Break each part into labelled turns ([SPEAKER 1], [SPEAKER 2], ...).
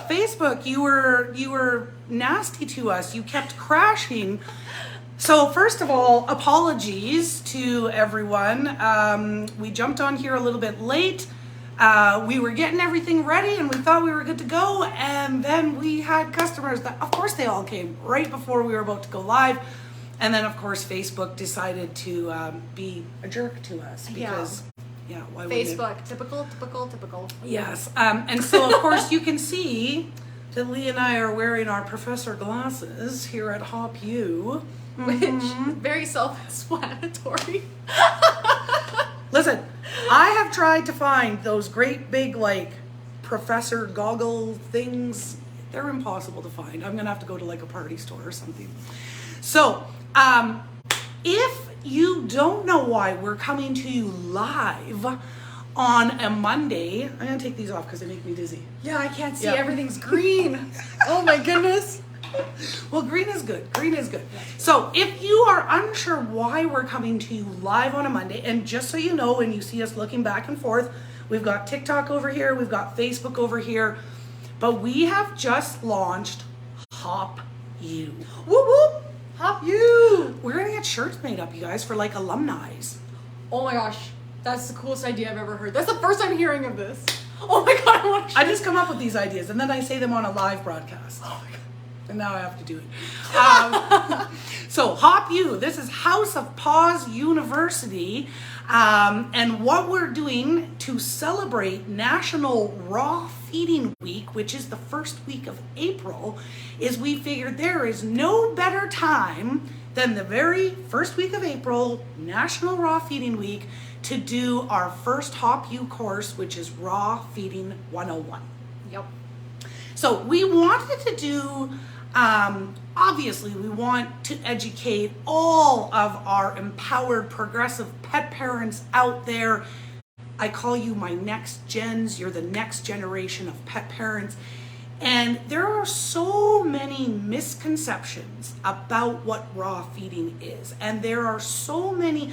[SPEAKER 1] Facebook, you were nasty to us. You kept crashing. So first of all, apologies to everyone. We jumped on here a little bit late. We were getting everything ready and we thought we were good to go. And then we had customers that, of course, they all came right before we were about to go live. And then, of course, Facebook decided to be a jerk to us because, why wouldn't it?
[SPEAKER 2] Facebook, typical.
[SPEAKER 1] Yes. And so, of course, you can see that Lee and I are wearing our professor glasses here at Hop U.
[SPEAKER 2] Which, very self-explanatory.
[SPEAKER 1] Listen, I have tried to find those great big, like, professor goggle things. They're impossible to find. I'm going to have to go to, like, a party store or something. So, if you don't know why we're coming to you live on a Monday, I'm going to take these off because they make me dizzy.
[SPEAKER 2] Yeah, I can't see. Everything's green. Oh my goodness.
[SPEAKER 1] Well, green is good. Green is good. So if you are unsure why we're coming to you live on a Monday, and just so you know, when you see us looking back and forth, we've got TikTok over here, we've got Facebook over here, but we have just launched Hop U. Whoop whoop! Hop U! We're gonna get shirts made up, you guys, for like alumni's.
[SPEAKER 2] Oh my gosh, that's the coolest idea I've ever heard. That's the first I'm hearing of this. Oh my god,
[SPEAKER 1] I just come up with these ideas and then I say them on a live broadcast. Oh my god. And now I have to do it. So Hop U, this is House of Paws University. And what we're doing to celebrate National Raw Feeding Week, which is the first week of April, is we figured there is no better time than the very first week of April, National Raw Feeding Week, to do our first Hop U course, which is Raw Feeding 101.
[SPEAKER 2] Yep.
[SPEAKER 1] So we wanted to do, obviously we want to educate all of our empowered progressive pet parents out there. I call you my next gens. You're the next generation of pet parents. And there are so many misconceptions about what raw feeding is. And there are so many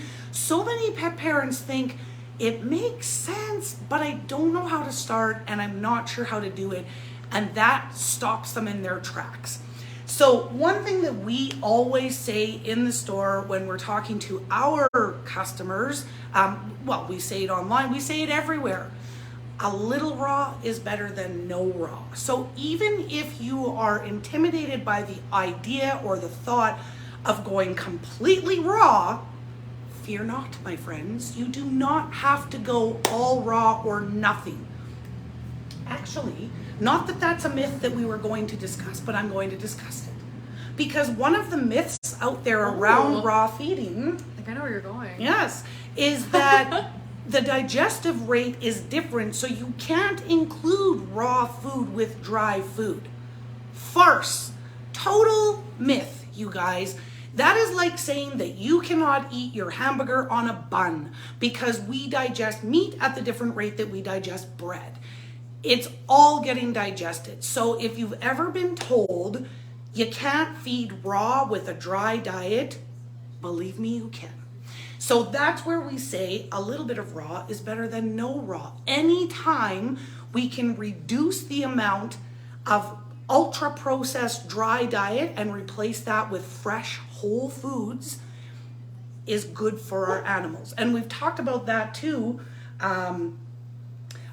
[SPEAKER 1] pet parents think it makes sense, but I don't know how to start and I'm not sure how to do it. And that stops them in their tracks. So one thing that we always say in the store when we're talking to our customers, well, we say it online, we say it everywhere. A little raw is better than no raw. So even if you are intimidated by the idea or the thought of going completely raw, fear not, my friends. You do not have to go all raw or nothing. Actually, not that that's a myth that we were going to discuss, but I'm going to discuss it. Because one of the myths out there around raw feeding,
[SPEAKER 2] I think I know where you're going.
[SPEAKER 1] Yes, is that the digestive rate is different, so you can't include raw food with dry food. Farce. Total myth, you guys. That is like saying that you cannot eat your hamburger on a bun because we digest meat at the different rate that we digest bread. It's all getting digested. So if you've ever been told you can't feed raw with a dry diet, believe me, you can. So that's where we say a little bit of raw is better than no raw. Anytime we can reduce the amount of ultra processed dry diet and replace that with fresh whole foods is good for our animals. And we've talked about that too,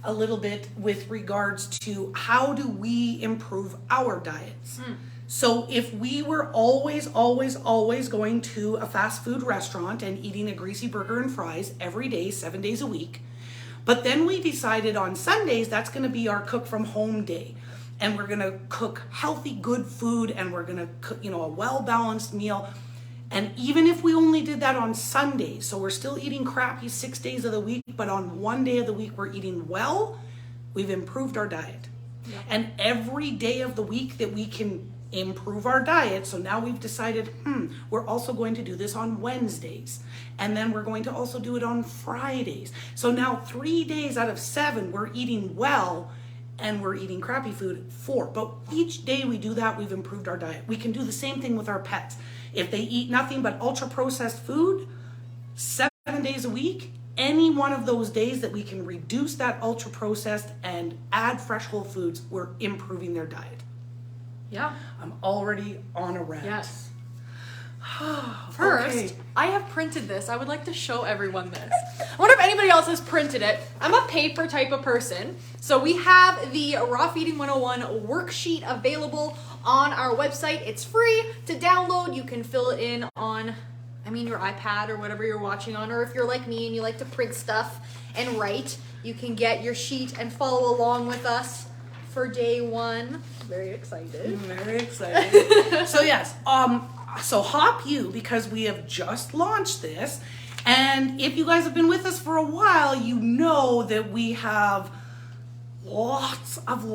[SPEAKER 1] a little bit with regards to how do we improve our diets. So if we were always going to a fast food restaurant and eating a greasy burger and fries every day, 7 days a week, but then we decided on Sundays that's going to be our cook from home day, and we're going to cook healthy, good food, and we're going to cook, a well-balanced meal. And even if we only did that on Sundays, so we're still eating crappy 6 days of the week, but on one day of the week we're eating well, we've improved our diet. Yep. And every day of the week that we can improve our diet, so now we've decided, we're also going to do this on Wednesdays. And then we're going to also do it on Fridays. So now 3 days out of 7, we're eating well, and we're eating crappy food 4. But each day we do that, we've improved our diet. We can do the same thing with our pets. If they eat nothing but ultra processed food 7 days a week, any one of those days that we can reduce that ultra processed and add fresh whole foods, we're improving their diet.
[SPEAKER 2] Yeah.
[SPEAKER 1] I'm already on a rant.
[SPEAKER 2] Yes. First,
[SPEAKER 1] Okay.
[SPEAKER 2] I have printed this. I would like to show everyone this. I wonder if anybody else has printed it. I'm a paper type of person. So we have the Raw Feeding 101 worksheet available on our website. It's free to download. You can fill it in on, your iPad or whatever you're watching on. Or if you're like me and you like to print stuff and write, you can get your sheet and follow along with us for day one. Very excited.
[SPEAKER 1] Very excited. So yes, so hop you, because we have just launched this, and if you guys have been with us for a while, you know that we have lots of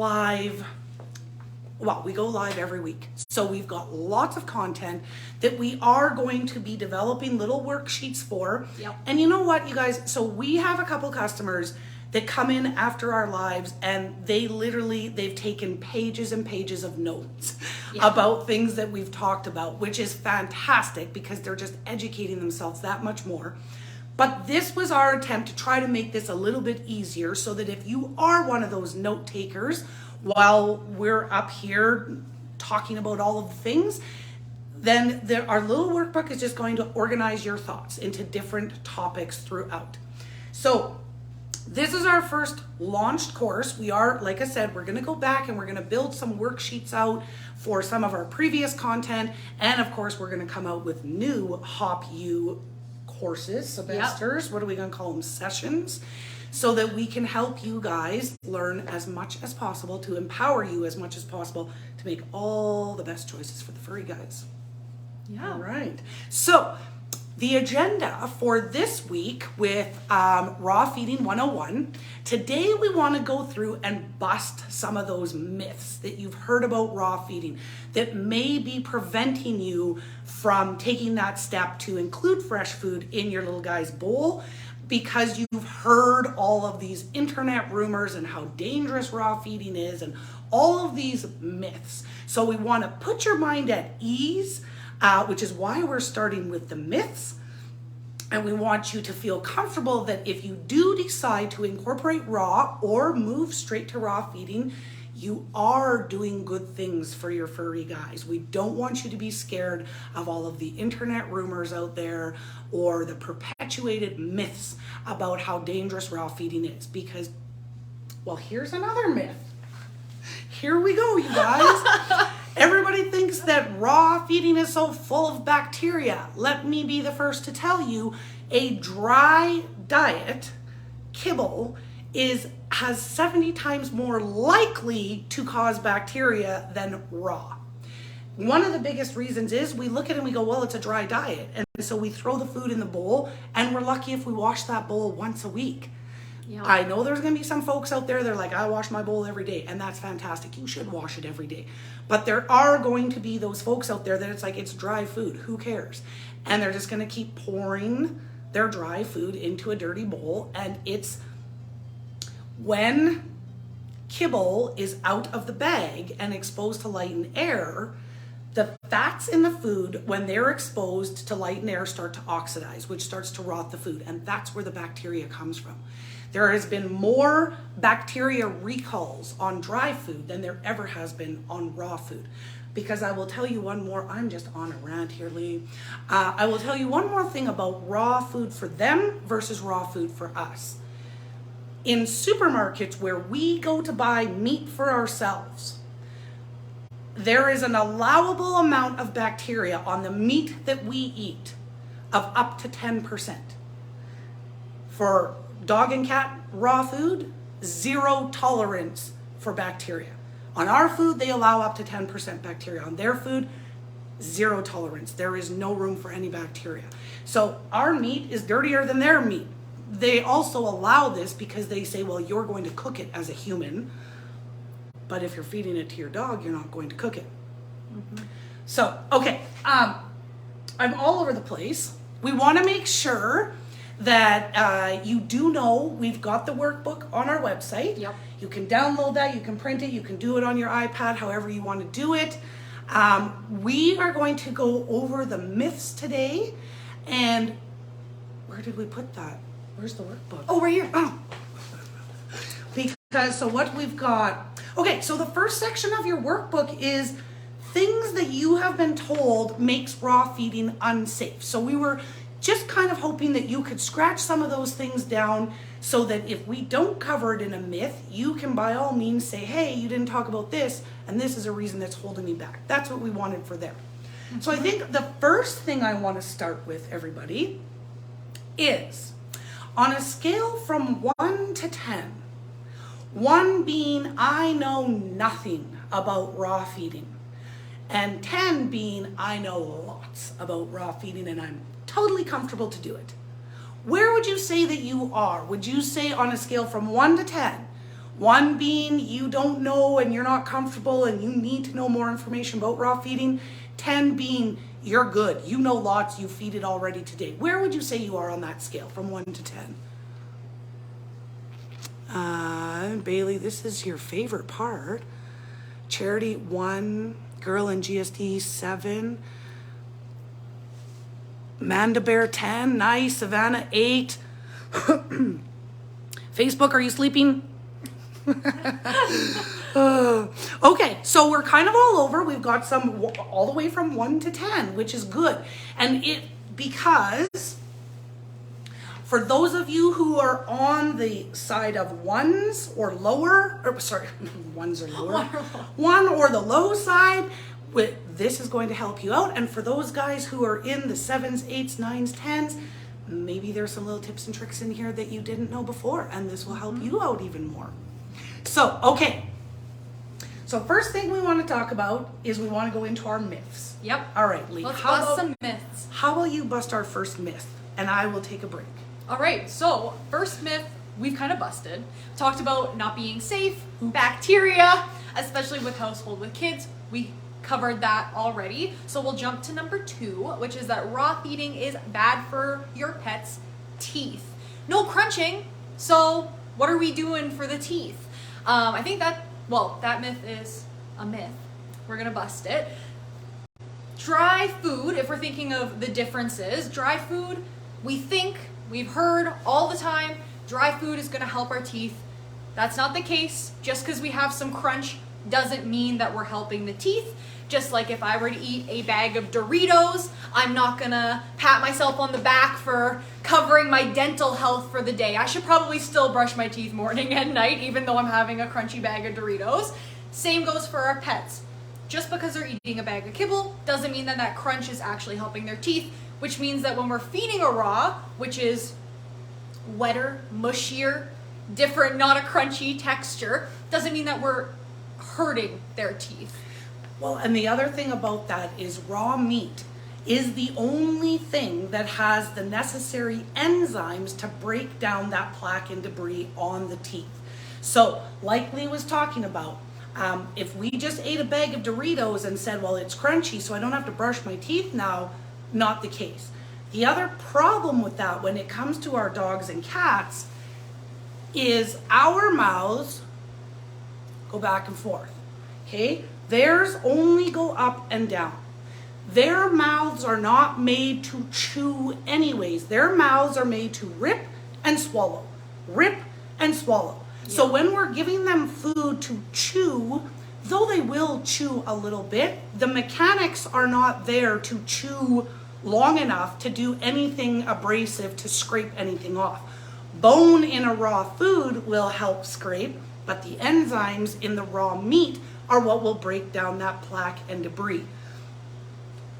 [SPEAKER 1] we go live every week. So we've got lots of content that we are going to be developing little worksheets for.
[SPEAKER 2] Yep.
[SPEAKER 1] And you know what, you guys, so we have a couple customers that come in after our lives, and they've taken pages and pages of notes about things that we've talked about, which is fantastic because they're just educating themselves that much more. But this was our attempt to try to make this a little bit easier, so that if you are one of those note takers while we're up here talking about all of the things, then our little workbook is just going to organize your thoughts into different topics throughout. So this is our first launched course. We are, like I said, we're going to go back and we're going to build some worksheets out for some of our previous content. And of course, we're going to come out with new Hop You courses, semesters. What are we going to call them? Sessions. So that we can help you guys learn as much as possible, to empower you as much as possible, to make all the best choices for the furry guys.
[SPEAKER 2] Yeah.
[SPEAKER 1] All right. So the agenda for this week with Raw Feeding 101, today we want to go through and bust some of those myths that you've heard about raw feeding that may be preventing you from taking that step to include fresh food in your little guy's bowl, because you've heard all of these internet rumors and how dangerous raw feeding is and all of these myths. So we want to put your mind at ease, which is why we're starting with the myths. And we want you to feel comfortable that if you do decide to incorporate raw or move straight to raw feeding, you are doing good things for your furry guys. We don't want you to be scared of all of the internet rumors out there or the perpetuated myths about how dangerous raw feeding is, because, well, here's another myth. Here we go, you guys. Everybody thinks that raw feeding is so full of bacteria. Let me be the first to tell you, a dry diet, kibble, has 70 times more likely to cause bacteria than raw. One of the biggest reasons is we look at it and we go, well, it's a dry diet. And so we throw the food in the bowl, and we're lucky if we wash that bowl once a week.
[SPEAKER 2] Yeah.
[SPEAKER 1] I know there's going to be some folks out there, they're like, I wash my bowl every day, and that's fantastic. You should wash it every day. But there are going to be those folks out there that it's like, it's dry food, who cares? And they're just going to keep pouring their dry food into a dirty bowl. And it's when kibble is out of the bag and exposed to light and air, the fats in the food, when they're exposed to light and air, start to oxidize, which starts to rot the food. And that's where the bacteria comes from. There has been more bacteria recalls on dry food than there ever has been on raw food. Because I will tell you one more, I'm just on a rant here, Lee. I will tell you one more thing about raw food for them versus raw food for us. In supermarkets where we go to buy meat for ourselves, there is an allowable amount of bacteria on the meat that we eat of up to 10%. For dog and cat raw food, 0 tolerance for bacteria. On our food, they allow up to 10% bacteria. On their food, 0 tolerance. There is no room for any bacteria. So our meat is dirtier than their meat. They also allow this because they say, well, you're going to cook it as a human, but if you're feeding it to your dog, you're not going to cook it. Mm-hmm. So, okay, I'm all over the place. We want to make sure that you do know we've got the workbook on our website.
[SPEAKER 2] Yep.
[SPEAKER 1] You can download that, you can print it, you can do it on your iPad, however you want to do it. We are going to go over the myths today. And where did we put that? Where's the workbook?
[SPEAKER 2] Oh, right here.
[SPEAKER 1] Oh. Because, so what we've got, okay, so the first section of your workbook is things that you have been told makes raw feeding unsafe. So we were just kind of hoping that you could scratch some of those things down so that if we don't cover it in a myth, you can by all means say, hey, you didn't talk about this, and this is a reason that's holding me back. That's what we wanted for them. So I think the first thing I want to start with, everybody, is on a scale from 1 to 10, 1 being I know nothing about raw feeding, and 10 being I know lots about raw feeding and I'm totally comfortable to do it. Where would you say that you are? Would you say on a scale from 1 to 10, 1 being you don't know and you're not comfortable and you need to know more information about raw feeding, 10 being you're good, you know lots, you feed it already today. Where would you say you are on that scale from 1 to 10? Bailey, this is your favorite part. Charity 1, Girl in GSD 7, Manda Bear 10, nice, Savannah 8. Facebook, are you sleeping? Okay, so we're kind of all over. We've got some all the way from 1 to 10, which is good. And because for those of you who are on the side of 1s or lower, or sorry, 1s or lower, 1 or the low side, this is going to help you out. And for those guys who are in the 7s, 8s, 9s, 10s, maybe there's some little tips and tricks in here that you didn't know before, and this will help you out even more. So, okay. So first thing we want to talk about is we want to go into our myths.
[SPEAKER 2] Yep.
[SPEAKER 1] All right, Lee.
[SPEAKER 2] Let's bust some myths.
[SPEAKER 1] How will you bust our first myth? And I will take a break.
[SPEAKER 2] All right, so first myth we've kind of busted. Talked about not being safe, bacteria, especially with household with kids. We covered that already. So we'll jump to number 2, which is that raw feeding is bad for your pet's teeth. No crunching, so what are we doing for the teeth? I think that myth is a myth. We're gonna bust it. Dry food, if we're thinking of the differences, dry food, we've heard all the time, dry food is gonna help our teeth. That's not the case. Just because we have some crunch doesn't mean that we're helping the teeth. Just like if I were to eat a bag of Doritos, I'm not gonna pat myself on the back for covering my dental health for the day. I should probably still brush my teeth morning and night, even though I'm having a crunchy bag of Doritos. Same goes for our pets. Just because they're eating a bag of kibble doesn't mean that that crunch is actually helping their teeth, which means that when we're feeding a raw, which is wetter, mushier, different, not a crunchy texture, doesn't mean that we're hurting their teeth.
[SPEAKER 1] Well, and the other thing about that is raw meat is the only thing that has the necessary enzymes to break down that plaque and debris on the teeth. So, like Lee was talking about, if we just ate a bag of Doritos and said, well, it's crunchy, so I don't have to brush my teeth now, not the case. The other problem with that when it comes to our dogs and cats is our mouths go back and forth, okay? Theirs only go up and down. Their mouths are not made to chew anyways. Their mouths are made to rip and swallow, rip and swallow. Yeah. So when we're giving them food to chew, though they will chew a little bit, the mechanics are not there to chew long enough to do anything abrasive to scrape anything off. Bone in a raw food will help scrape, but the enzymes in the raw meat are what will break down that plaque and debris.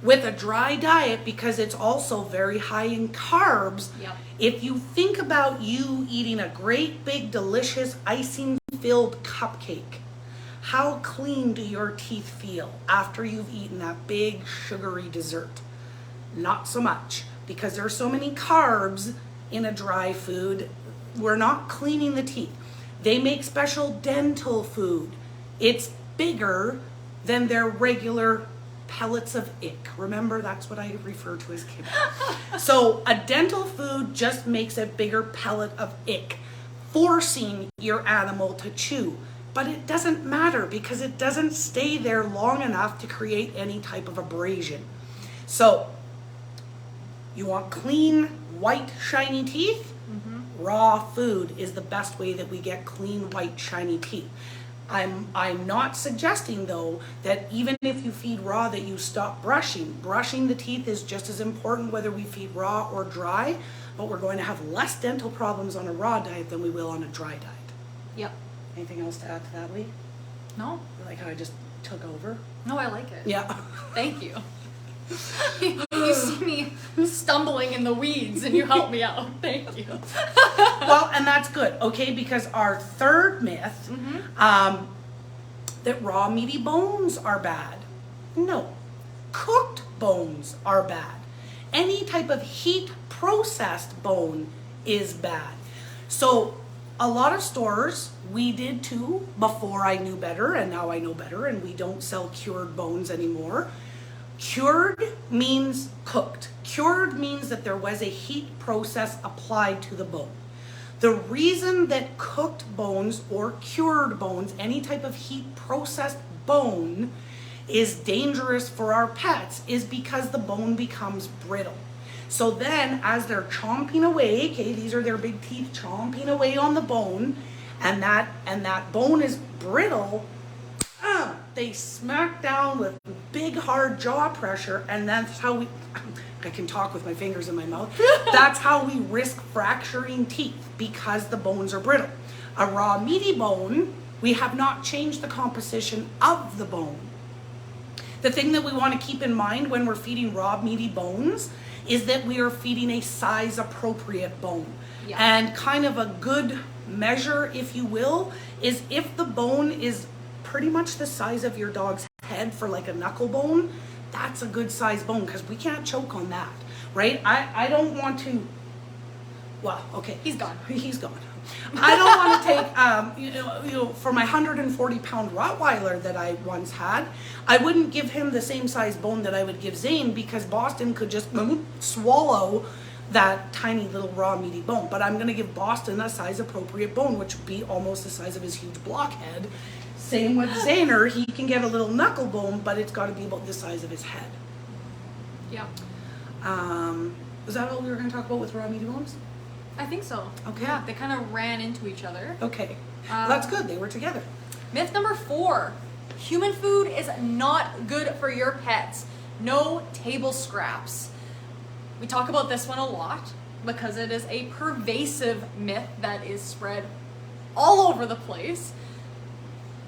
[SPEAKER 1] With a dry diet, because it's also very high in carbs,
[SPEAKER 2] yep.
[SPEAKER 1] If you think about you eating a great big delicious icing-filled cupcake, how clean do your teeth feel after you've eaten that big sugary dessert? Not so much, because there are so many carbs in a dry food. We're not cleaning the teeth. They make special dental food. It's bigger than their regular pellets of ick. Remember, that's what I refer to as kibble. So a dental food just makes a bigger pellet of ick, forcing your animal to chew. But it doesn't matter because it doesn't stay there long enough to create any type of abrasion. So you want clean, white, shiny teeth? raw food is the best way that we get clean, white, shiny teeth. I'm not suggesting though that even if you feed raw that you stop brushing. Brushing the teeth is just as important whether we feed raw or dry, but we're going to have less dental problems on a raw diet than we will on a dry diet.
[SPEAKER 2] Yep.
[SPEAKER 1] Anything else to add to that, Lee?
[SPEAKER 2] No.
[SPEAKER 1] You like how I just took over?
[SPEAKER 2] No, I like it.
[SPEAKER 1] Yeah.
[SPEAKER 2] Thank you. You see me stumbling in the weeds and you help me out. Thank you.
[SPEAKER 1] Well, and that's good, okay? Because our third myth, that raw meaty bones are bad. No, cooked bones are bad. Any type of heat processed bone is bad. So a lot of stores, we did too before I knew better, and now I know better, and we don't sell cured bones anymore. Cured means cooked. Cured means that there was a heat process applied to the bone. The reason that cooked bones or cured bones, any type of heat processed bone, is dangerous for our pets is because the bone becomes brittle. So then as they're chomping away, okay, these are their big teeth chomping away on the bone, and that bone is brittle, they smack down with big hard jaw pressure, and that's how I can talk with my fingers in my mouth. That's how we risk fracturing teeth, because the bones are brittle. A raw meaty bone, we have not changed the composition of the bone. The thing that we want to keep in mind when we're feeding raw meaty bones is that we are feeding a size appropriate bone.
[SPEAKER 2] Yeah.
[SPEAKER 1] And kind of a good measure, if you will, is if the bone is pretty much the size of your dog's head for like a knuckle bone, that's a good size bone, because we can't choke on that, right? I don't want to, well, okay.
[SPEAKER 2] He's gone.
[SPEAKER 1] He's gone. I don't want to take, you know, for my 140-pound Rottweiler that I once had, I wouldn't give him the same size bone that I would give Zane, because Boston could just swallow that tiny little raw meaty bone. But I'm going to give Boston a size appropriate bone, which would be almost the size of his huge blockhead. Same with Zaner, he can get a little knuckle bone, but it's got to be about the size of his head.
[SPEAKER 2] Yeah.
[SPEAKER 1] Was that all we were going to talk about with raw meaty bones?
[SPEAKER 2] I think so.
[SPEAKER 1] Okay.
[SPEAKER 2] Yeah, they kind of ran into each other.
[SPEAKER 1] Okay. That's good. They were together.
[SPEAKER 2] Myth number 4. Human food is not good for your pets. No table scraps. We talk about this one a lot because it is a pervasive myth that is spread all over the place.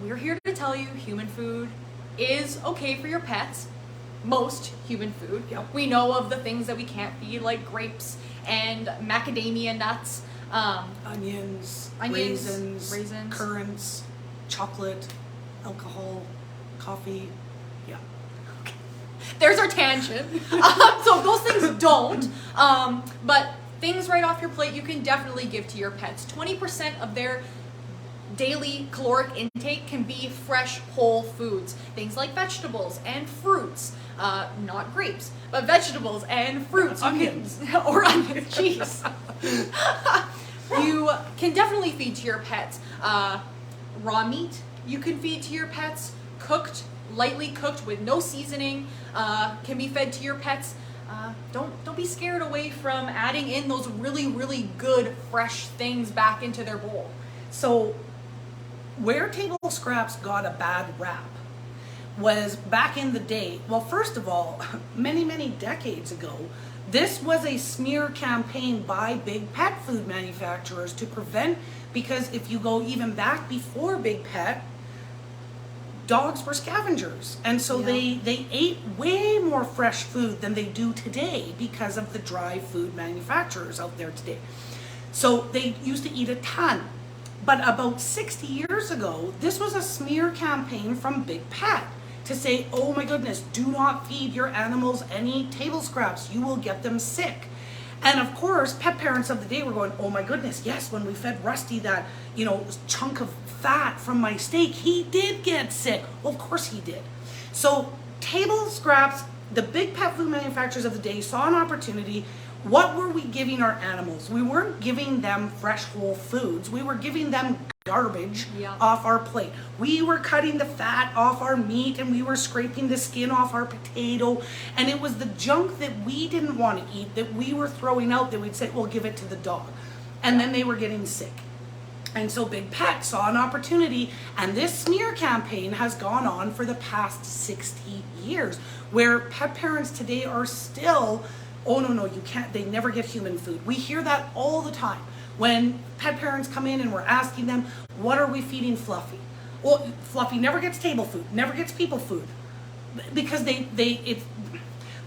[SPEAKER 2] We're here to tell you human food is okay for your pets. Most human food.
[SPEAKER 1] Yep.
[SPEAKER 2] We know of the things that we can't feed, like grapes and macadamia nuts.
[SPEAKER 1] Onions,
[SPEAKER 2] raisins,
[SPEAKER 1] currants, chocolate, alcohol, coffee. Yeah.
[SPEAKER 2] There's our tangent. So those things don't. But things right off your plate you can definitely give to your pets. 20% of their daily caloric intake can be fresh, whole foods. Things like vegetables and fruits. Not grapes, but vegetables and fruits.
[SPEAKER 1] Onions.
[SPEAKER 2] Or onions, jeez. You can definitely feed to your pets. Raw meat you can feed to your pets. Cooked, lightly cooked with no seasoning, can be fed to your pets. Don't be scared away from adding in those really, really good fresh things back into their bowl.
[SPEAKER 1] So where table scraps got a bad rap was back in the day. Well, first of all, many, many decades ago, this was a smear campaign by big pet food manufacturers to prevent, because if you go even back before Big Pet, dogs were scavengers. And so they ate way more fresh food than they do today because of the dry food manufacturers out there today. So they used to eat a ton. But about 60 years ago, this was a smear campaign from Big Pet to say, oh my goodness, do not feed your animals any table scraps. You will get them sick. And of course, pet parents of the day were going, oh my goodness, yes, when we fed Rusty that, chunk of fat from my steak, he did get sick. Well, of course he did. So table scraps, the big pet food manufacturers of the day saw an opportunity. What were we giving our animals? We weren't giving them fresh whole foods. We were giving them garbage off our plate. We were cutting the fat off our meat, and we were scraping the skin off our potato. And it was the junk that we didn't want to eat that we were throwing out that we'd say, well, give it to the dog. and then they were getting sick. And so Big Pet saw an opportunity, and this smear campaign has gone on for the past 60 years, where pet parents today are still, oh no, you can't, they never get human food. We hear that all the time. When pet parents come in and we're asking them, what are we feeding Fluffy? Well, Fluffy never gets table food, never gets people food. Because it's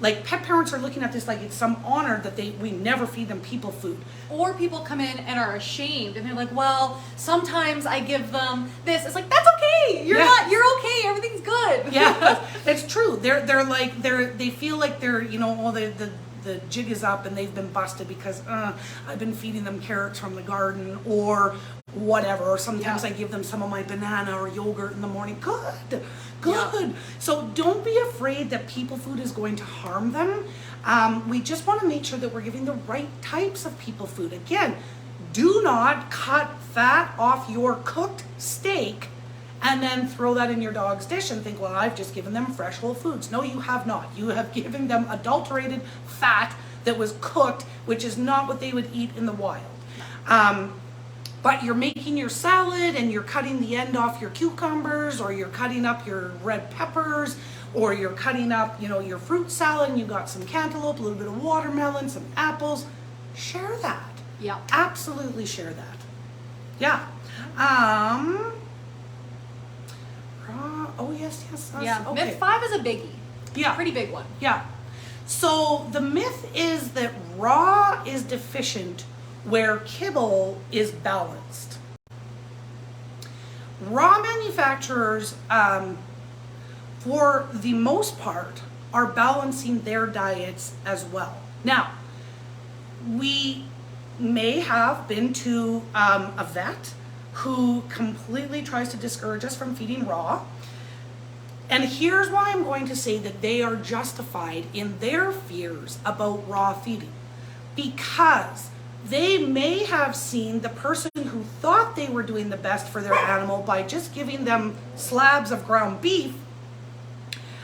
[SPEAKER 1] like pet parents are looking at this like it's some honor that we never feed them people food.
[SPEAKER 2] Or people come in and are ashamed and they're like, well, sometimes I give them this. It's like, that's okay. You're okay. Everything's good.
[SPEAKER 1] Yeah, it's true. They feel like they're, the jig is up and they've been busted because I've been feeding them carrots from the garden or whatever. Or sometimes I give them some of my banana or yogurt in the morning. Good. Yeah. So don't be afraid that people food is going to harm them. We just want to make sure that we're giving the right types of people food. Again, do not cut fat off your cooked steak and then throw that in your dog's dish and think, well, I've just given them fresh whole foods. No, you have not. You have given them adulterated fat that was cooked, which is not what they would eat in the wild. But you're making your salad and you're cutting the end off your cucumbers, or you're cutting up your red peppers, or you're cutting up, your fruit salad and you got some cantaloupe, a little bit of watermelon, some apples. Share that.
[SPEAKER 2] Yeah.
[SPEAKER 1] Absolutely share that. Yeah. Oh, yes.
[SPEAKER 2] Yeah.
[SPEAKER 1] Okay.
[SPEAKER 2] Myth 5 is a biggie.
[SPEAKER 1] Yeah.
[SPEAKER 2] Pretty big one.
[SPEAKER 1] Yeah. So the myth is that raw is deficient where kibble is balanced. Raw manufacturers, for the most part, are balancing their diets as well. Now, we may have been to a vet who completely tries to discourage us from feeding raw. And here's why I'm going to say that they are justified in their fears about raw feeding. Because they may have seen the person who thought they were doing the best for their animal by just giving them slabs of ground beef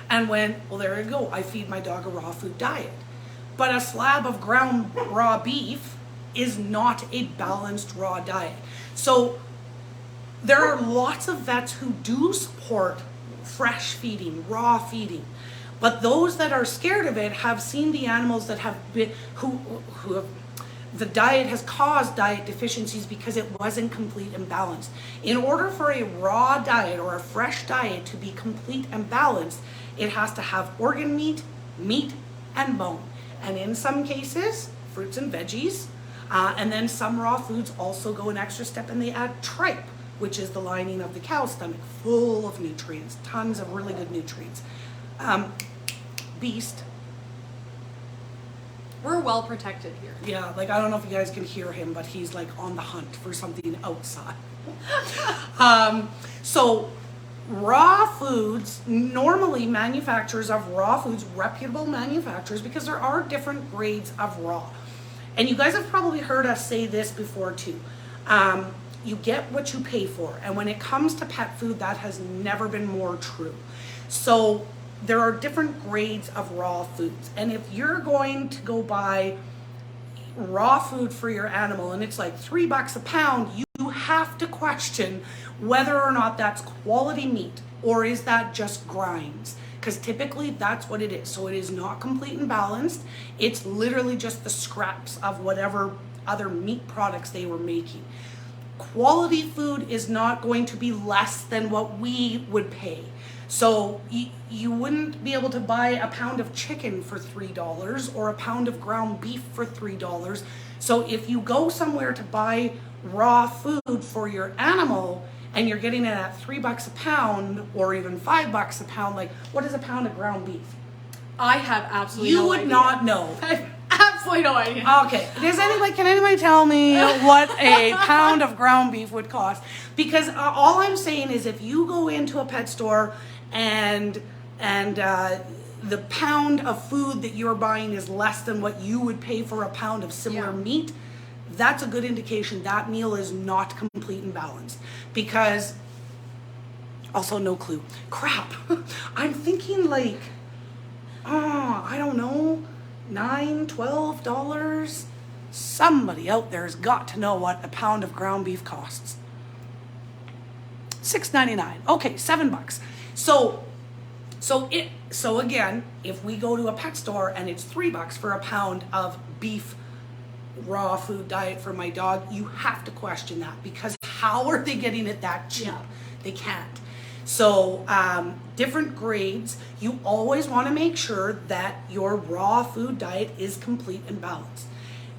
[SPEAKER 1] and went, well, there you go, I feed my dog a raw food diet. But a slab of ground raw beef is not a balanced raw diet. So there are lots of vets who do support fresh feeding, raw feeding. But those that are scared of it have seen the animals that have been, who have, the diet has caused diet deficiencies because it wasn't complete and balanced. In order for a raw diet or a fresh diet to be complete and balanced, it has to have organ meat, and bone. And in some cases, fruits and veggies. And then some raw foods also go an extra step and they add tripe, which is the lining of the cow's stomach, full of nutrients, tons of really good nutrients. Beast.
[SPEAKER 2] We're well protected here.
[SPEAKER 1] Yeah, like I don't know if you guys can hear him, but he's like on the hunt for something outside. So raw foods, normally manufacturers of raw foods, reputable manufacturers, because there are different grades of raw. And you guys have probably heard us say this before too. You get what you pay for. And when it comes to pet food, that has never been more true. So there are different grades of raw foods. And if you're going to go buy raw food for your animal and it's like $3 a pound, you have to question whether or not that's quality meat or is that just grinds. Because typically that's what it is. So it is not complete and balanced. It's literally just the scraps of whatever other meat products they were making. Quality food is not going to be less than what we would pay. So you wouldn't be able to buy a pound of chicken for $3 or a pound of ground beef for $3. So if you go somewhere to buy raw food for your animal and you're getting it at $3 a pound or even $5 a pound, like what is a pound of ground beef?
[SPEAKER 2] I have absolutely no idea.
[SPEAKER 1] You would not know.
[SPEAKER 2] I have absolutely no idea.
[SPEAKER 1] Okay. Can anybody tell me what a pound of ground beef would cost? Because all I'm saying is if you go into a pet store and the pound of food that you're buying is less than what you would pay for a pound of similar meat, that's a good indication that meal is not complete and balanced. Because, also no clue. Crap. I'm thinking like, I don't know, $9, $12, Somebody out there has got to know what a pound of ground beef costs. $6.99. Okay, $7. So again, if we go to a pet store and it's $3 for a pound of beef raw food diet for my dog, you have to question that, because how are they getting it that cheap?
[SPEAKER 2] Yeah.
[SPEAKER 1] They can't. So different grades, you always want to make sure that your raw food diet is complete and balanced.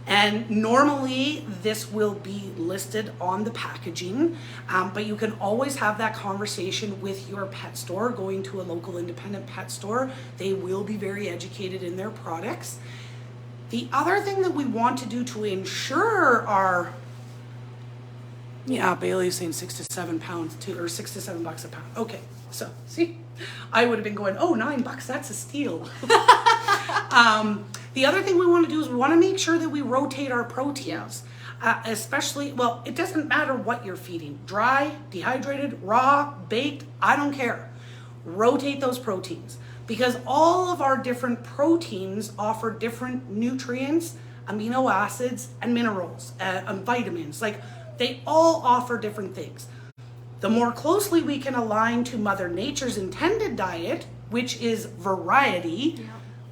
[SPEAKER 1] And normally this will be listed on the packaging, but you can always have that conversation with your pet store, going to a local independent pet store. They will be very educated in their products. The other thing that we want to do to ensure our, Bailey's saying 6 to 7 pounds too, or $6 to $7 a pound. Okay, so see, I would have been going, oh, $9, that's a steal. The other thing we want to do is we want to make sure that we rotate our proteins, especially, well, it doesn't matter what you're feeding, dry, dehydrated, raw, baked, I don't care. Rotate those proteins, because all of our different proteins offer different nutrients, amino acids, and minerals, and vitamins. Like, they all offer different things. The more closely we can align to Mother Nature's intended diet, which is variety,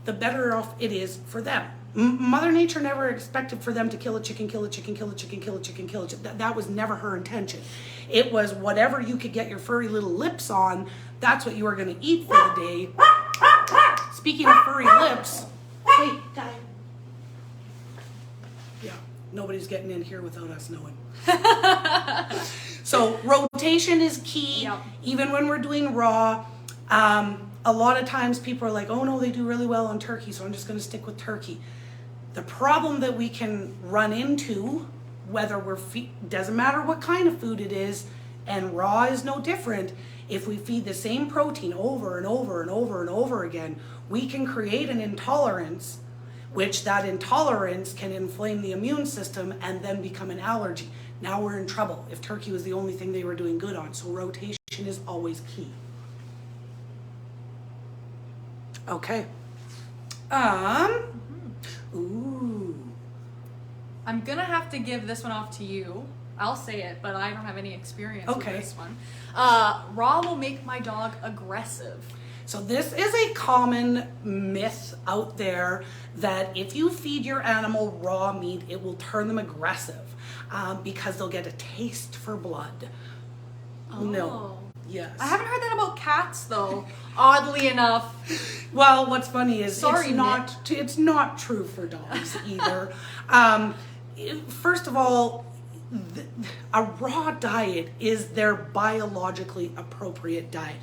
[SPEAKER 1] the better off it is for them. Mother Nature never expected for them to kill a chicken, kill a chicken, kill a chicken, kill a chicken, kill a chicken. That was never her intention. It was whatever you could get your furry little lips on, that's what you were going to eat for the day. Speaking of furry lips, hey, Di. Yeah, nobody's getting in here without us knowing. So rotation is key, even when we're doing raw. A lot of times people are like, oh no, they do really well on turkey, so I'm just going to stick with turkey. The problem that we can run into, whether we're doesn't matter what kind of food it is, and raw is no different, if we feed the same protein over and over and over and over again, we can create an intolerance, which that intolerance can inflame the immune system and then become an allergy. Now we're in trouble if turkey was the only thing they were doing good on. So rotation is always key. Okay. Ooh.
[SPEAKER 2] I'm gonna have to give this one off to you. I'll say it, but I don't have any experience with this one. Raw will make my dog aggressive.
[SPEAKER 1] So this is a common myth out there that if you feed your animal raw meat, it will turn them aggressive because they'll get a taste for blood.
[SPEAKER 2] Oh.
[SPEAKER 1] No. Yes.
[SPEAKER 2] I haven't heard that about cats though, oddly enough.
[SPEAKER 1] Well, what's funny is
[SPEAKER 2] Sorry,
[SPEAKER 1] it's not true for dogs either. First of all, a raw diet is their biologically appropriate diet.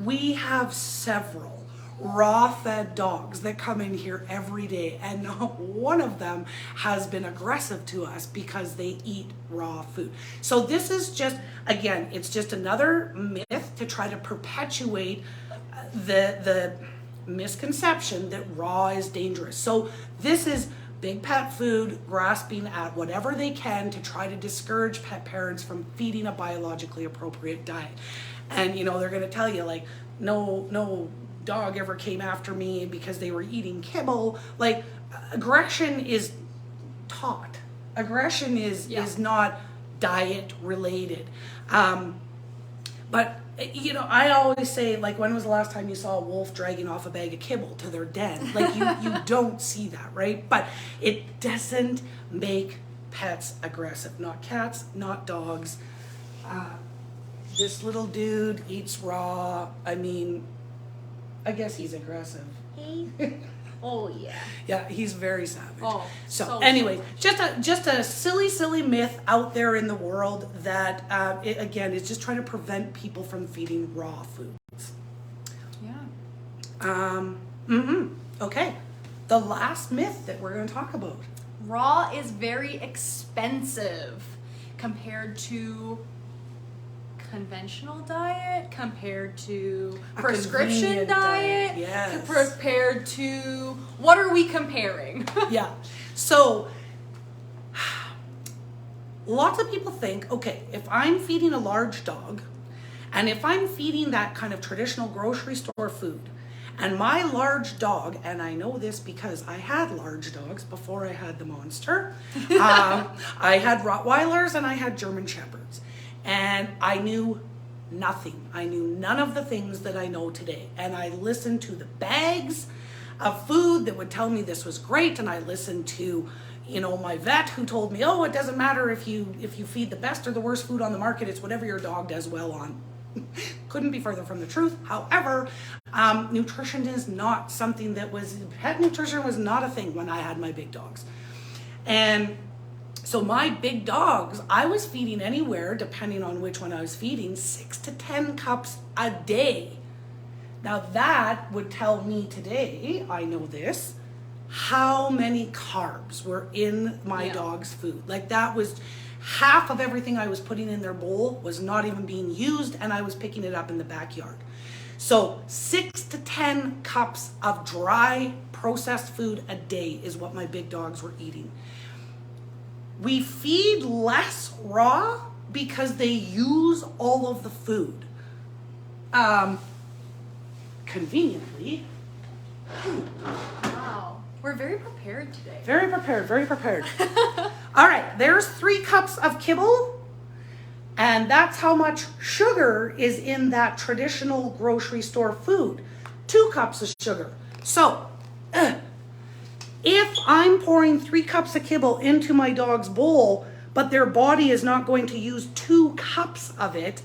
[SPEAKER 1] We have several raw-fed dogs that come in here every day, and not one of them has been aggressive to us because they eat raw food. So this is just, again, it's just another myth to try to perpetuate the misconception that raw is dangerous. So this is big pet food grasping at whatever they can to try to discourage pet parents from feeding a biologically appropriate diet. And they're going to tell you, like, no dog ever came after me because they were eating kibble. Like, aggression is taught. Aggression is not diet related. But I always say, like, when was the last time you saw a wolf dragging off a bag of kibble to their den? Like, you don't see that, right? But it doesn't make pets aggressive. Not cats, not dogs. This little dude eats raw. I mean, I guess he's aggressive.
[SPEAKER 2] Oh yeah.
[SPEAKER 1] Yeah, he's very savage.
[SPEAKER 2] Oh,
[SPEAKER 1] so anyway, just a silly myth out there in the world that again is just trying to prevent people from feeding raw foods.
[SPEAKER 2] Yeah.
[SPEAKER 1] Okay. The last myth that we're going to talk about.
[SPEAKER 2] Raw is very expensive compared to conventional diet, compared to prescription diet,
[SPEAKER 1] yes.
[SPEAKER 2] compared to, what are we comparing?
[SPEAKER 1] Yeah. So lots of people think, okay, if I'm feeding a large dog and if I'm feeding that kind of traditional grocery store food And my large dog, and I know this because I had large dogs before I had the monster. I had Rottweilers and I had German Shepherds. And I knew nothing. I knew none of the things that I know today. And I listened to the bags of food that would tell me this was great. And I listened to, my vet who told me, oh, it doesn't matter if you feed the best or the worst food on the market. It's whatever your dog does well on. Couldn't be further from the truth. However, nutrition is not something pet nutrition was not a thing when I had my big dogs. And so my big dogs, I was feeding anywhere, depending on which one I was feeding, 6 to 10 cups a day. Now that would tell me today, I know this, how many carbs were in my dog's food. Like that was half of everything I was putting in their bowl was not even being used, and I was picking it up in the backyard. So 6 to 10 cups of dry processed food a day is what my big dogs were eating. We feed less raw because they use all of the food. Conveniently.
[SPEAKER 2] Wow. We're very prepared today.
[SPEAKER 1] Very prepared, very prepared. All right, there's 3 cups of kibble, and that's how much sugar is in that traditional grocery store food. 2 cups of sugar. So, if I'm pouring 3 cups of kibble into my dog's bowl, but their body is not going to use 2 cups of it,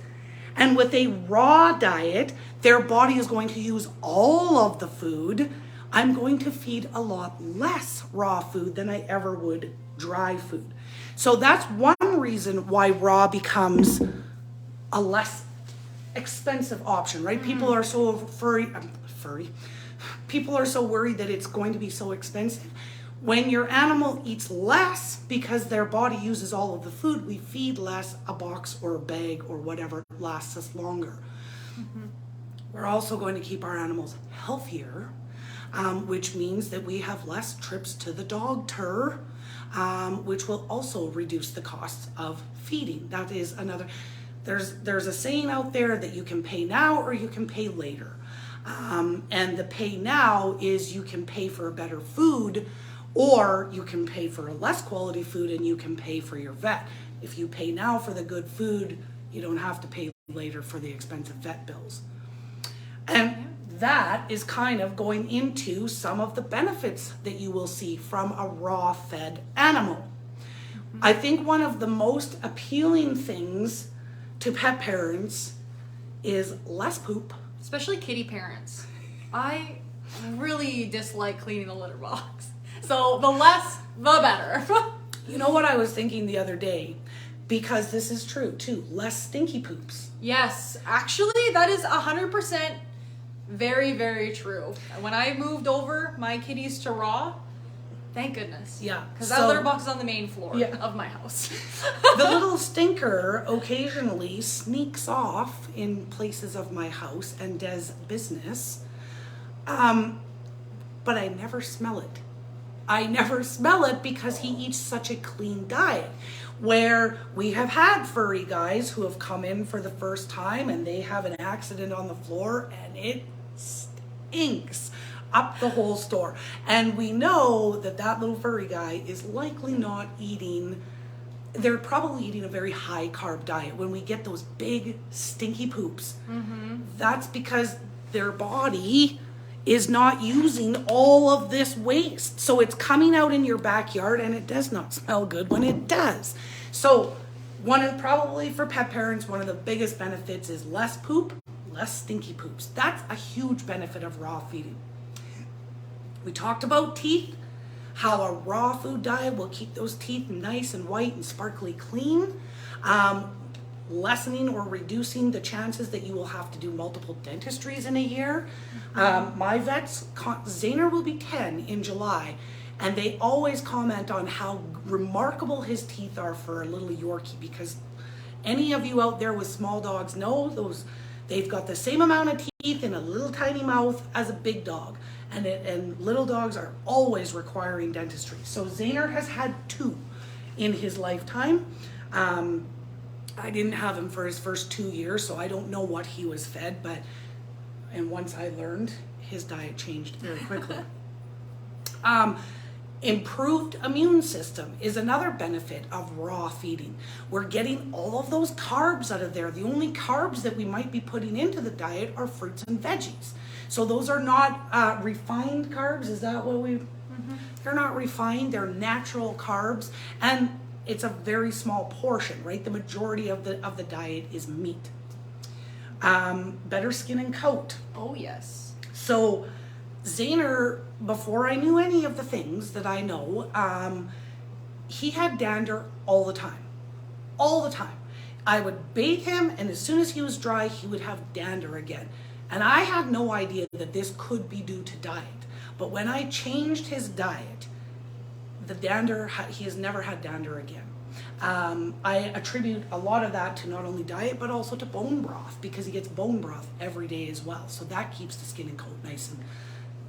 [SPEAKER 1] and with a raw diet, their body is going to use all of the food, I'm going to feed a lot less raw food than I ever would dry food. So that's one reason why raw becomes a less expensive option, right? People are so people are so worried that it's going to be so expensive. When your animal eats less because their body uses all of the food, we feed less. A box or a bag or whatever lasts us longer. We're also going to keep our animals healthier, which means that we have less trips to the doctor, which will also reduce the costs of feeding. That is another, there's a saying out there that you can pay now or you can pay later. And the pay now is you can pay for a better food, or you can pay for a less quality food and you can pay for your vet. If you pay now for the good food, you don't have to pay later for the expensive vet bills. And that is kind of going into some of the benefits that you will see from a raw fed animal. I think one of the most appealing things to pet parents is less poop.
[SPEAKER 2] Especially kitty parents. I really dislike cleaning the litter box. So the less, the better.
[SPEAKER 1] You know what I was thinking the other day? Because this is true too. Less stinky poops.
[SPEAKER 2] Yes, actually that is 100% very, very true. When I moved over my kitties to raw, thank goodness.
[SPEAKER 1] Yeah.
[SPEAKER 2] Because that litter box is on the main floor of my house.
[SPEAKER 1] The little stinker occasionally sneaks off in places of my house and does business. But I never smell it. I never smell it because he eats such a clean diet. Where we have had furry guys who have come in for the first time and they have an accident on the floor and it stinks up the whole store. And we know that that little furry guy is likely not eating, they're probably eating a very high carb diet. When we get those big stinky poops, that's because their body is not using all of this waste. So it's coming out in your backyard and it does not smell good when it does. So probably for pet parents, one of the biggest benefits is less poop, less stinky poops. That's a huge benefit of raw feeding. We talked about teeth, how a raw food diet will keep those teeth nice and white and sparkly clean, lessening or reducing the chances that you will have to do multiple dentistries in a year. My vet's, Zaner will be 10 in July, and they always comment on how remarkable his teeth are for a little Yorkie, because any of you out there with small dogs know they've got the same amount of teeth in a little tiny mouth as a big dog. And little dogs are always requiring dentistry. So Zaner has had 2 in his lifetime. I didn't have him for his first 2 years, so I don't know what he was fed, and once I learned, his diet changed very quickly. Improved immune system is another benefit of raw feeding. We're getting all of those carbs out of there. The only carbs that we might be putting into the diet are fruits and veggies. So those are not refined carbs. Is that what we... They're not refined. They're natural carbs. And it's a very small portion, right? The majority of the diet is meat. Better skin and coat.
[SPEAKER 2] Oh, yes.
[SPEAKER 1] So Zaner, before I knew any of the things that I know, he had dander all the time. All the time. I would bathe him, and as soon as he was dry, he would have dander again. And I had no idea that this could be due to diet. But when I changed his diet, the dander, he has never had dander again. I attribute a lot of that to not only diet, but also to bone broth, because he gets bone broth every day as well. So that keeps the skin and coat nice and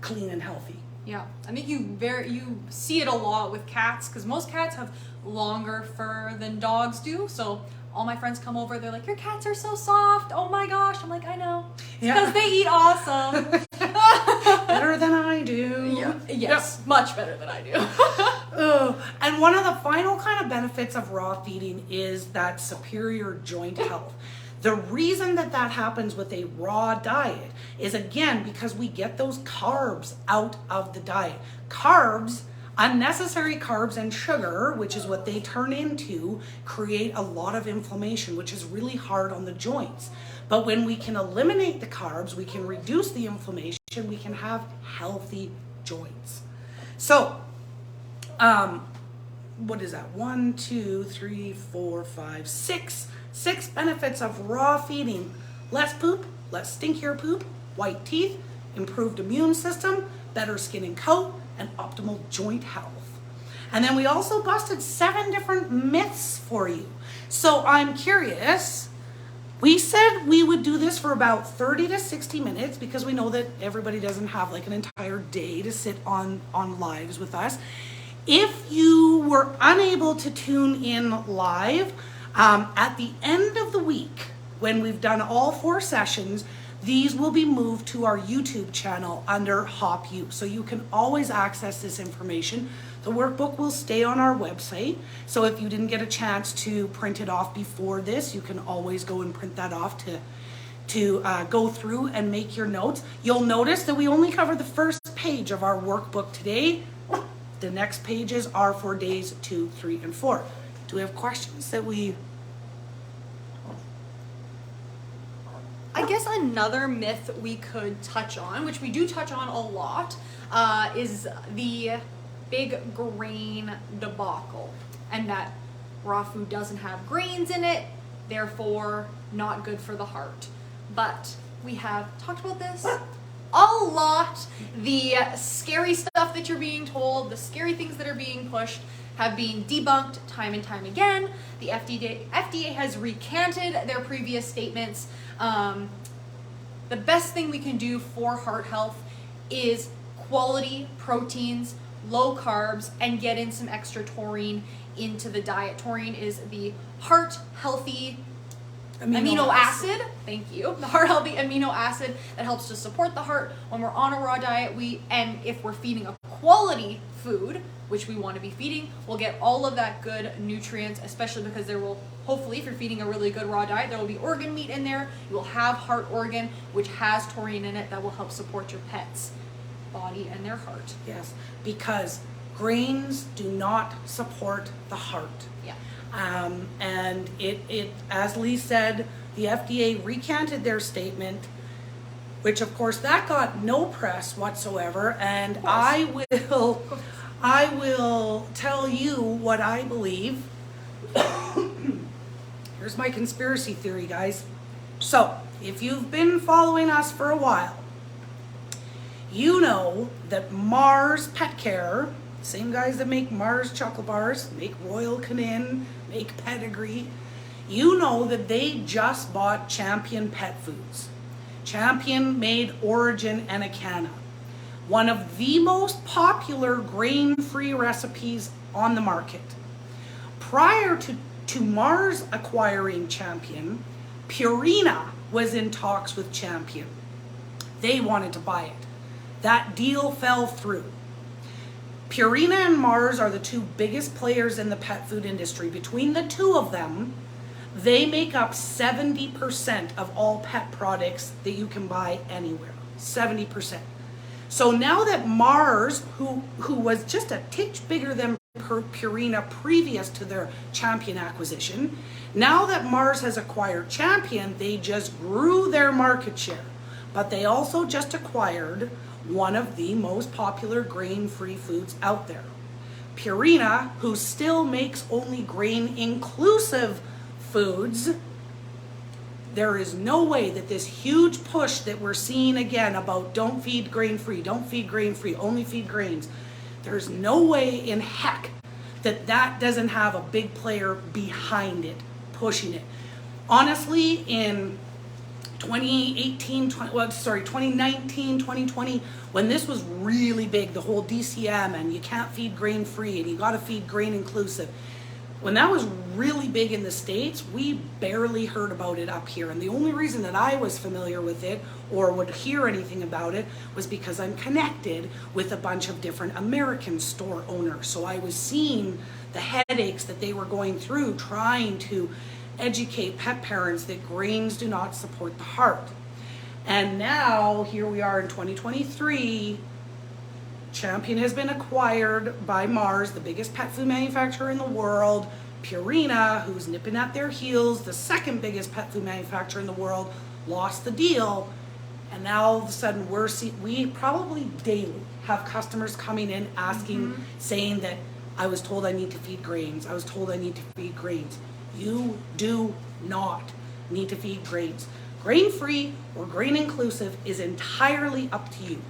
[SPEAKER 1] clean and healthy.
[SPEAKER 2] Yeah, I think you see it a lot with cats, because most cats have longer fur than dogs do. So all my friends come over, they're like, your cats are so soft. Oh my gosh. I'm like, I know. Because they eat awesome.
[SPEAKER 1] Better than I do.
[SPEAKER 2] Yeah. Yes, much better than I do.
[SPEAKER 1] And one of the final kind of benefits of raw feeding is that superior joint health. The reason that happens with a raw diet is, again, because we get those carbs out of the diet. Carbs, unnecessary carbs and sugar, which is what they turn into, create a lot of inflammation, which is really hard on the joints. But when we can eliminate the carbs, we can reduce the inflammation, we can have healthy joints. So, what is that? 1, 2, 3, 4, 5, 6. 6 benefits of raw feeding. Less poop, less stinkier poop, white teeth, improved immune system, better skin and coat, and optimal joint health. And then we also busted 7 different myths for you. So I'm curious, we said we would do this for about 30 to 60 minutes because we know that everybody doesn't have like an entire day to sit on lives with us. If you were unable to tune in live, at the end of the week, when we've done all 4 sessions, these will be moved to our YouTube channel under Hop U. So you can always access this information. The workbook will stay on our website. So if you didn't get a chance to print it off before this, you can always go and print that off to go through and make your notes. You'll notice that we only cover the first page of our workbook today. The next pages are for days 2, 3, and 4. Do we have questions that we...
[SPEAKER 2] I guess another myth we could touch on, which we do touch on a lot, is the big grain debacle, and that raw food doesn't have grains in it, therefore not good for the heart. But we have talked about this a lot. The scary stuff that you're being told, the scary things that are being pushed, have been debunked time and time again. The FDA has recanted their previous statements. The best thing we can do for heart health is quality proteins, low carbs, and get in some extra taurine into the diet. Taurine is the heart healthy amino acid. Thank you. The heart healthy amino acid that helps to support the heart when we're on a raw diet. And if we're feeding a quality food, which we want to be feeding, we'll get all of that good nutrients, especially because there will, hopefully, if you're feeding a really good raw diet, there will be organ meat in there. You will have heart organ, which has taurine in it, that will help support your pet's body and their heart.
[SPEAKER 1] Yes, because grains do not support the heart.
[SPEAKER 2] Yeah.
[SPEAKER 1] And it, as Lee said, the FDA recanted their statement, which of course that got no press whatsoever. And I will tell you what I believe. Here's my conspiracy theory, guys. So, if you've been following us for a while, you know that Mars Pet Care, same guys that make Mars chocolate bars, make Royal Canin, make Pedigree, you know that they just bought Champion Pet Foods. Champion made Origin and Acana, one of the most popular grain-free recipes on the market. Prior to Mars acquiring Champion, Purina was in talks with Champion. They wanted to buy it. that deal fell through. Purina and Mars are the two biggest players in the pet food industry. Between the two of them, they make up 70% of all pet products that you can buy anywhere. 70%. So now that Mars, who was just a titch bigger than Purina previous to their Champion acquisition, now that Mars has acquired Champion, they just grew their market share. But they also just acquired one of the most popular grain-free foods out there. Purina, who still makes only grain-inclusive foods, there is no way that this huge push that we're seeing again about don't feed grain-free, don't feed grain-free, only feed grains, there's no way in heck that that doesn't have a big player behind it, pushing it. Honestly, in 2019, 2020, when this was really big, the whole DCM and you can't feed grain free and you got to feed grain inclusive, when that was really big in the States, we barely heard about it up here. And the only reason that I was familiar with it or would hear anything about it was because I'm connected with a bunch of different American store owners. So I was seeing the headaches that they were going through trying to educate pet parents that grains do not support the heart. And now here we are in 2023. Champion has been acquired by Mars, the biggest pet food manufacturer in the world. Purina, who's nipping at their heels, the second biggest pet food manufacturer in the world, lost the deal. And now all of a sudden we probably daily have customers coming in asking, saying that I was told I need to feed grains. I was told I need to feed grains. You do not need to feed grains. Grain-free or grain-inclusive is entirely up to you.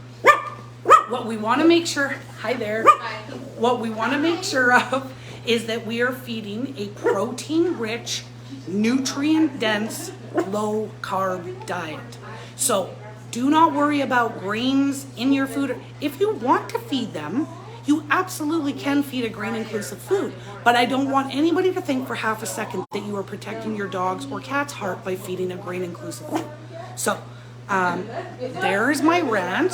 [SPEAKER 1] What we want to make sure, hi there, what we want to make sure of is that we are feeding a protein-rich, nutrient-dense, low-carb diet. So do not worry about grains in your food. If you want to feed them, you absolutely can feed a grain-inclusive food, but I don't want anybody to think for half a second that you are protecting your dog's or cat's heart by feeding a grain-inclusive food. So, there's my rant.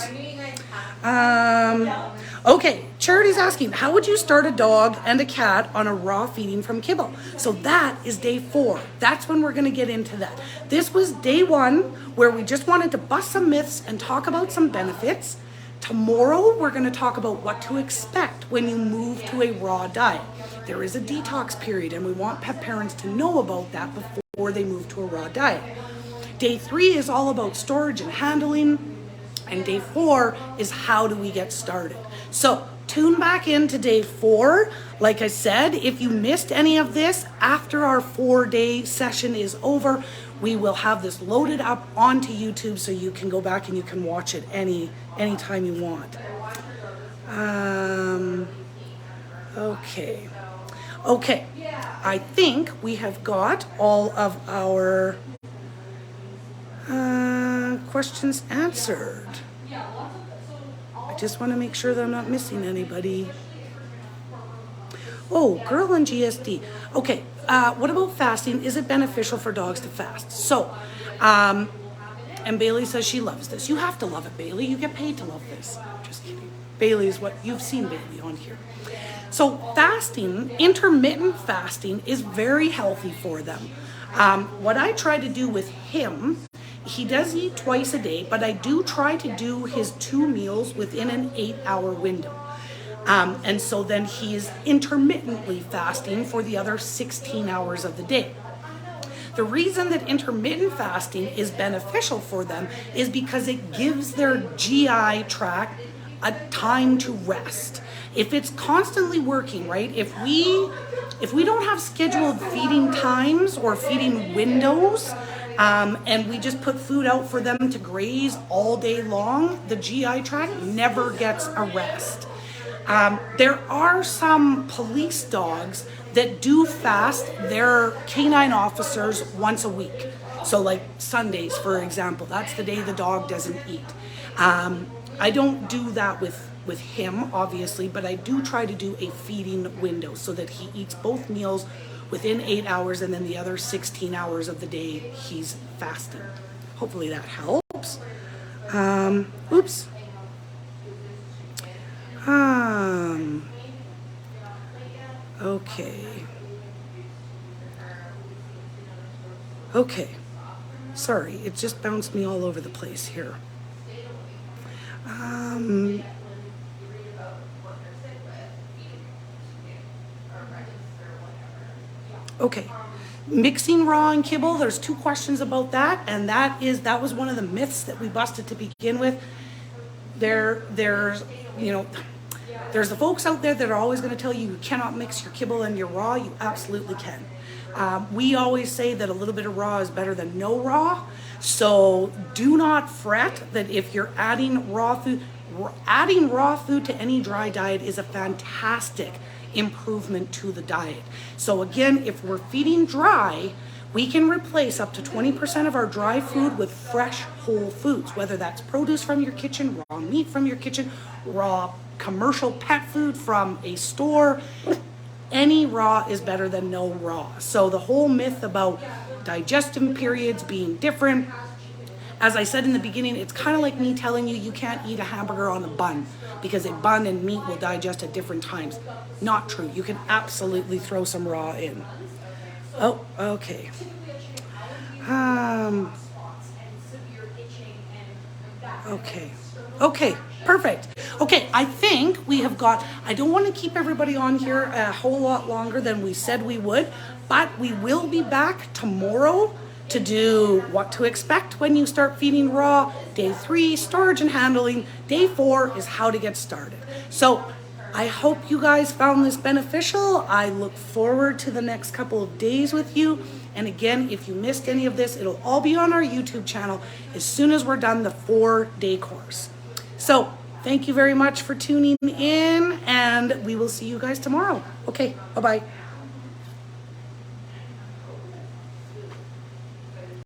[SPEAKER 1] Okay, Charity's asking, how would you start a dog and a cat on a raw feeding from kibble? So that is day 4. That's when we're going to get into that. This was day 1, where we just wanted to bust some myths and talk about some benefits. Tomorrow, we're going to talk about what to expect when you move to a raw diet. There is a detox period, and we want pet parents to know about that before they move to a raw diet. Day 3 is all about storage and handling, and day 4 is how do we get started. So tune back into day 4. Like I said, if you missed any of this, after our 4-day session is over, we will have this loaded up onto YouTube so you can go back and you can watch it anytime you want. Okay. I think we have got all of our questions answered. I just want to make sure that I'm not missing anybody. Oh, girl in GSD. Okay, what about fasting? Is it beneficial for dogs to fast? So, and Bailey says she loves this. You have to love it, Bailey. You get paid to love this. Just kidding. Bailey is what you've seen Bailey on here. So fasting, intermittent fasting is very healthy for them. What I try to do with him, he does eat twice a day, but I do try to do his 2 meals within an 8-hour window. And so then he's intermittently fasting for the other 16 hours of the day. The reason that intermittent fasting is beneficial for them is because it gives their GI tract a time to rest. If it's constantly working, right? If we don't have scheduled feeding times or feeding windows, and we just put food out for them to graze all day long, the GI tract never gets a rest. There are some police dogs that do fast their canine officers once a week. So like Sundays, for example, that's the day the dog doesn't eat. I don't do that with him, obviously, but I do try to do a feeding window so that he eats both meals within 8 hours, and then the other 16 hours of the day he's fasting. Hopefully that helps. Oops. Okay. Okay. Sorry, it just bounced me all over the place here. Okay. Mixing raw and kibble, there's 2 questions about that, and that was one of the myths that we busted to begin with. There's the folks out there that are always going to tell you you cannot mix your kibble and your raw. You absolutely can. We always say that a little bit of raw is better than no raw. So do not fret that if you're adding raw food to any dry diet is a fantastic improvement to the diet. So again, if we're feeding dry, we can replace up to 20% of our dry food with fresh whole foods, whether that's produce from your kitchen, raw meat from your kitchen, raw commercial pet food from a store. Any raw is better than no raw. So the whole myth about digestion periods being different, as I said in the beginning, it's kind of like me telling you can't eat a hamburger on a bun because a bun and meat will digest at different times. Not true. You can absolutely throw some raw in. Oh, okay. Okay, perfect. Okay, I think we have got, I don't want to keep everybody on here a whole lot longer than we said we would, but we will be back tomorrow to do what to expect when you start feeding raw. Day 3, storage and handling. Day 4 is how to get started. So I hope you guys found this beneficial. I look forward to the next couple of days with you. And again, if you missed any of this, it'll all be on our YouTube channel as soon as we're done the 4-day course. So thank you very much for tuning in, and we will see you guys tomorrow. Okay, bye-bye.